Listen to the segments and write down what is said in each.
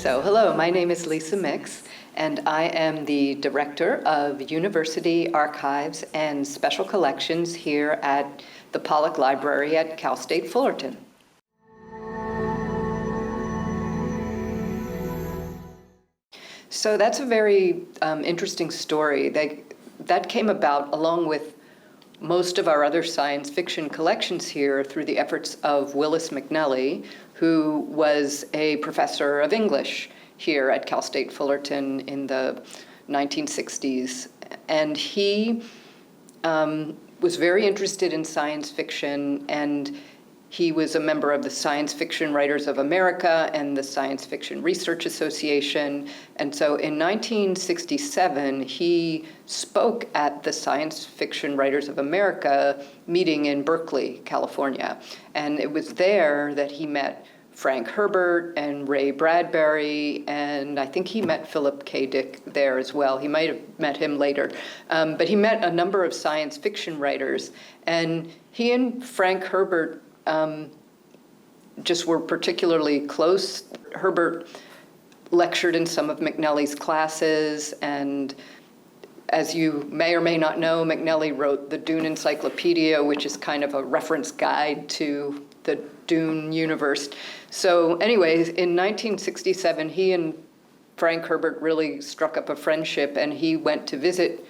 So hello, my name is Lisa Mix, and I am the Director of University Archives and Special Collections here at the Pollak Library at Cal State Fullerton. So that's a very interesting story. That came about along with most of our other science fiction collections here through the efforts of Willis McNelly, who was a professor of English here at Cal State Fullerton in the 1960s. And he was very interested in science fiction, and he was a member of the Science Fiction Writers of America and the Science Fiction Research Association. And so in 1967, he spoke at the Science Fiction Writers of America meeting in Berkeley, California. And it was there that he met Frank Herbert and Ray Bradbury, and I think he met Philip K. Dick there as well. He might have met him later. But he met a number of science fiction writers, and he and Frank Herbert just were particularly close. Herbert lectured in some of McNelly's classes, and as you may or may not know, McNelly wrote the Dune Encyclopedia, which is kind of a reference guide to the Dune universe. So anyways, in 1967, he and Frank Herbert really struck up a friendship, and he went to visit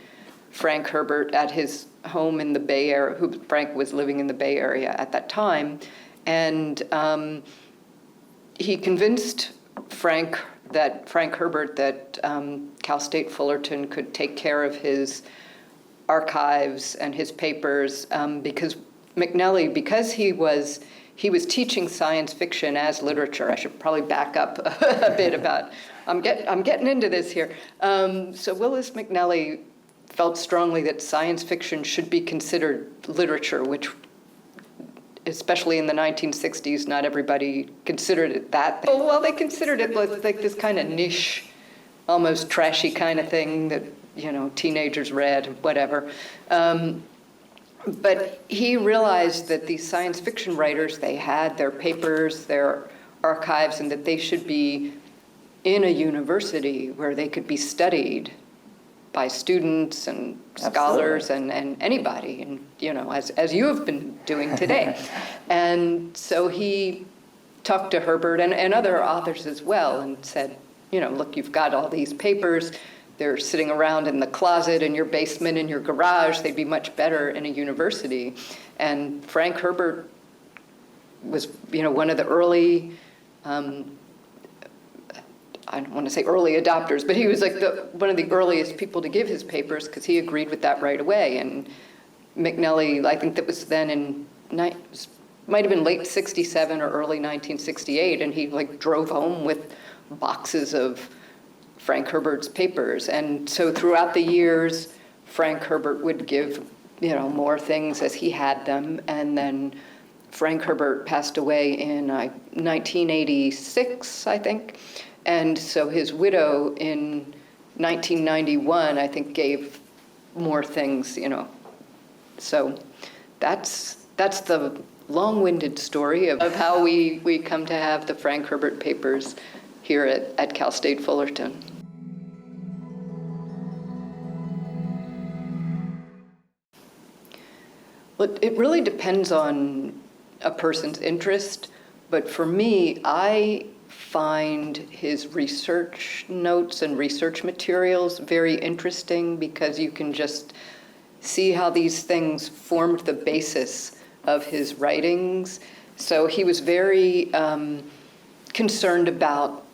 Frank Herbert at his home in the Bay Area. Frank was living in the Bay Area at that time. And he convinced Frank Herbert that Cal State Fullerton could take care of his archives and his papers because McNelly, because he was teaching science fiction as literature. I should probably back up a bit about, I'm getting into this here. So Willis McNelly felt strongly that science fiction should be considered literature, which, especially in the 1960s, not everybody considered it that. Well, they considered it like this kind of niche, almost trashy kind of thing that, you know, teenagers read, whatever. But he realized that these science fiction writers, they had their papers, their archives, and that they should be in a university where they could be studied by students and scholars and anybody, and you know, as you have been doing today. And so he talked to Herbert and other authors as well and said, you know, look, you've got all these papers. They're sitting around in the closet in your basement, in your garage. They'd be much better in a university. And Frank Herbert was, you know, one of the early, I don't want to say early adopters, but he was like one of the earliest people to give his papers because he agreed with that right away. And McNelly, I think that was then might have been late 67 or early 1968, and he like drove home with boxes of Frank Herbert's papers. And so throughout the years, Frank Herbert would give, you know, more things as he had them. And then Frank Herbert passed away in 1986, I think. And so his widow in 1991, I think, gave more things, you know. So that's the long-winded story of how we come to have the Frank Herbert papers here at Cal State Fullerton. Well, it really depends on a person's interest, but for me, I find his research notes and research materials very interesting because you can just see how these things formed the basis of his writings. So he was very concerned about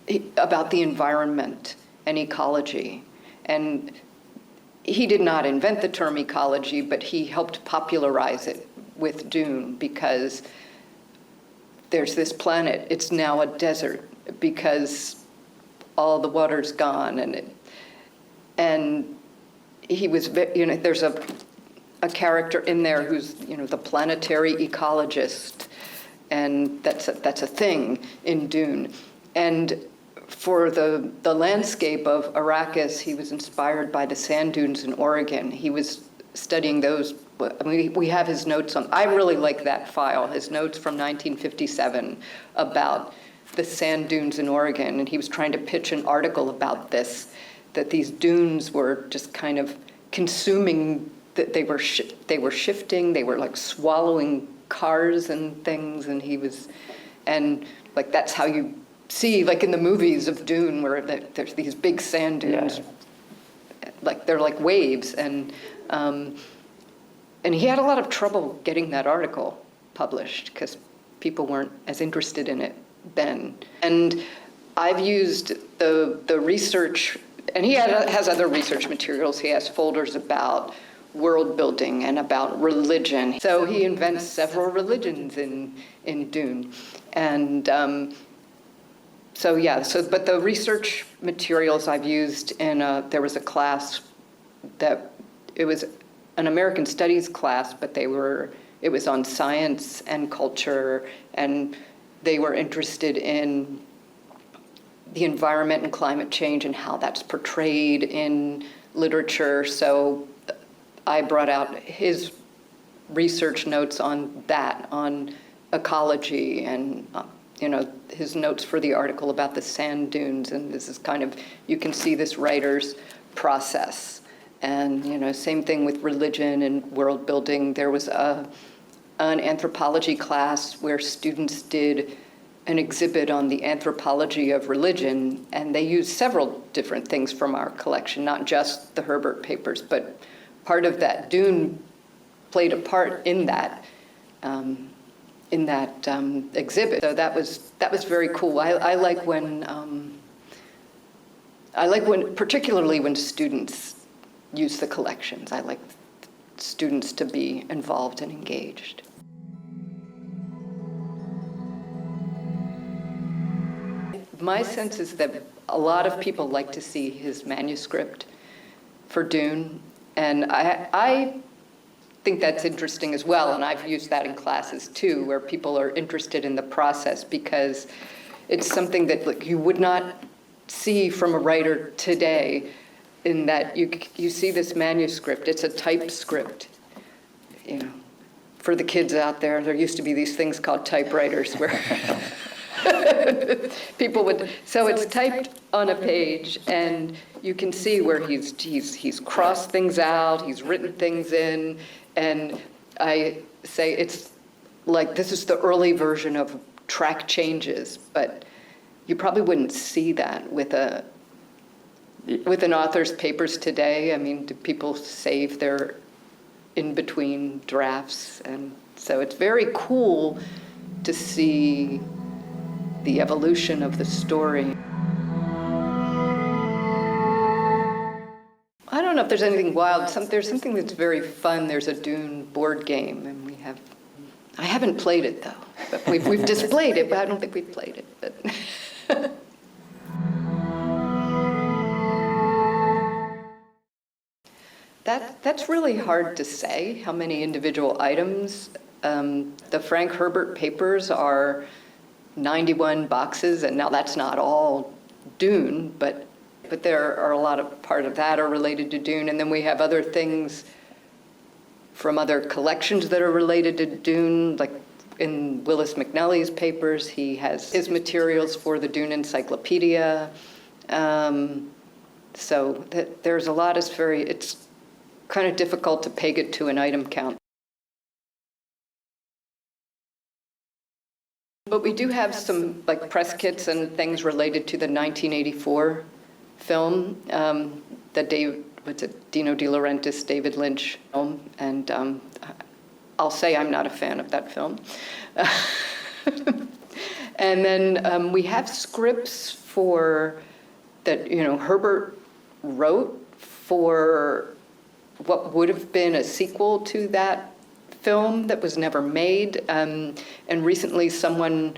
the environment and ecology. And he did not invent the term ecology, but he helped popularize it with Dune because there's this planet, it's now a desert because all the water's gone, and he was, you know, there's a character in there who's, you know, the planetary ecologist, and that's a thing in Dune. And for the landscape of Arrakis, he was inspired by the sand dunes in Oregon. He was studying those. I mean, we have his notes on, I really like that file, his notes from 1957 about the sand dunes in Oregon, and he was trying to pitch an article about this, that these dunes were just kind of consuming, that they were shifting, they were like swallowing cars and things, and like that's how you see, like in the movies of Dune, where there's these big sand dunes, like they're like waves, and he had a lot of trouble getting that article published because people weren't as interested in it then. And I've used the research, and he has other research materials. He has folders about world building and about religion. So he invents several religions in Dune. And but the research materials I've used there was a class that, it was an American Studies class, but it was on science and culture, and they were interested in the environment and climate change and how that's portrayed in literature. So I brought out his research notes on that, on ecology, and his notes for the article about the sand dunes. And this is kind of, you can see this writer's process. And same thing with religion and world building. There was an anthropology class where students did an exhibit on the anthropology of religion, and they used several different things from our collection, not just the Herbert papers, but part of that. Dune played a part in that exhibit. So that was very cool. I like when particularly when students use the collections. I like students to be involved and engaged. My sense is that a lot of people like to see his manuscript for Dune, and I think that's interesting as well, and I've used that in classes too, where people are interested in the process, because it's something that you would not see from a writer today, in that you see this manuscript. It's a typed script. For the kids out there used to be these things called typewriters where people would, so it's typed on a page, and you can see where he's crossed things out, he's written things in, and I say it's like, this is the early version of track changes, but you probably wouldn't see that with an author's papers today. I mean, do people save their in-between drafts? And so it's very cool to see the evolution of the story. I don't know if there's anything wild. There's something that's very fun. There's a Dune board game, and I haven't played it though, but we've displayed it, but I don't think we've played it. But That's really hard to say, how many individual items. The Frank Herbert papers are 91 boxes, and now that's not all Dune, but there are a lot of part of that are related to Dune, and then we have other things from other collections that are related to Dune, like in Willis McNelly's papers, he has his materials for the Dune Encyclopedia. So there's a lot. It's kind of difficult to peg it to an item count. But we do have some like press kits and things related to the 1984 film, Dino De Laurentiis, David Lynch film, and I'll say I'm not a fan of that film. And then we have scripts that Herbert wrote for what would have been a sequel to that film that was never made. And recently someone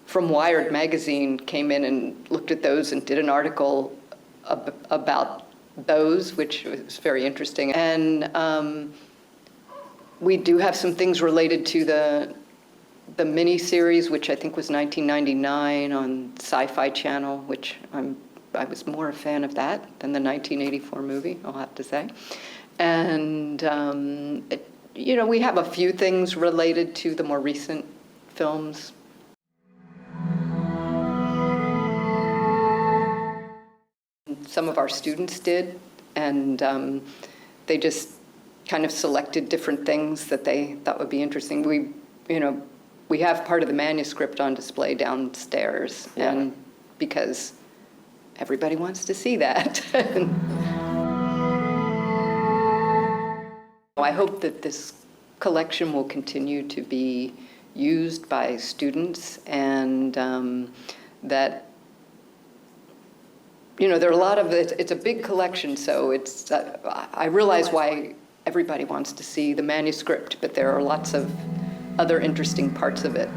from Wired magazine came in and looked at those and did an article about those, which was very interesting. And we do have some things related to the mini-series, which I think was 1999 on Sci-Fi Channel, which I was more a fan of that than the 1984 movie, I'll have to say. And, we have a few things related to the more recent films. some of our students did, and they just kind of selected different things that they thought would be interesting. We have part of the manuscript on display downstairs, and because everybody wants to see that. I hope that this collection will continue to be used by students, and that, there are a lot of it. It's a big collection, so it's. I realize why everybody wants to see the manuscript, but there are lots of other interesting parts of it.